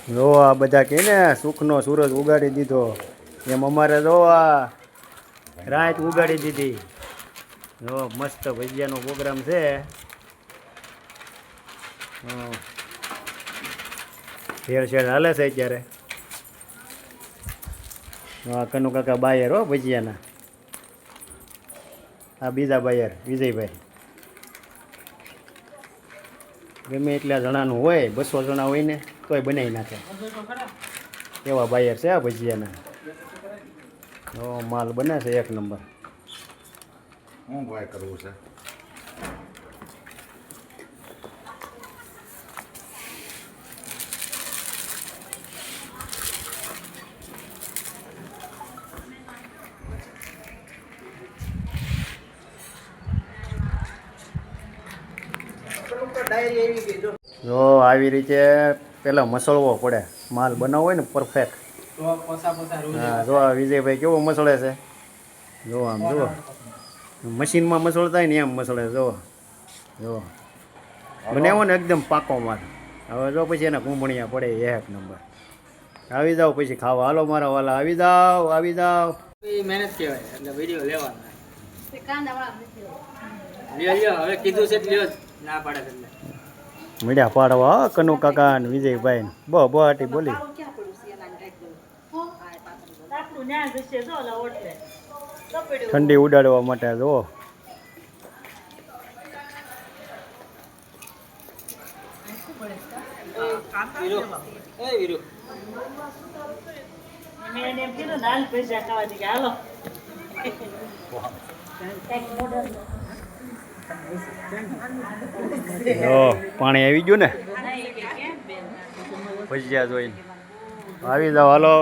જો આ બધા કહે ને સુખનો સૂરજ ઉગાડી દીધો એમ અમારે જો આ રાત ઉગાડી દીધી. જો મસ્ત ભજીયાનો પ્રોગ્રામ છે. ભેળસેળ હાલે છે અત્યારે. હા કનુ કાકા બાયર હો ભજીયાના. આ બીજા બાયર વિજયભાઈ. ગમે એટલા જણાનું હોય 200 જણા હોય ને તોય બનાવી નાખે એવા બાયર છે આ ભજીયાના. માલ બને છે એક નંબર. હું ભાઈ કરવું છે જો આવી રીતે પેલા મસળવો પડે. માલ બનાવવો હોય ને પરફેક્ટ. હા જો આ વિજયભાઈ કેવો મસળે છે. જો આમ જુઓ મશીનમાં મસળતા હોય ને એમ મસળે. જો બનાવો ને એકદમ પાકો માલ. હવે જો પછી એના કુંભણિયા પડે એક નંબર. આવી જાઓ પછી ખાવા. હાલો મારા વાલા આવી જાઓ આવી જાઓ. મહેનત કહેવાય એટલે વિડીયો લેવાના. લ્યો હવે કીધું છે લ્યો ના પાડે એટલે મીડિયા પાડવા કનુ કાકા ને વિજયભાઈ ને બહાટી બોલી. ઠંડી ઉડાડવા માટે જો પાણી આવી ગયું ને ભજીયા જોઈને. આવી જાઓ હાલો.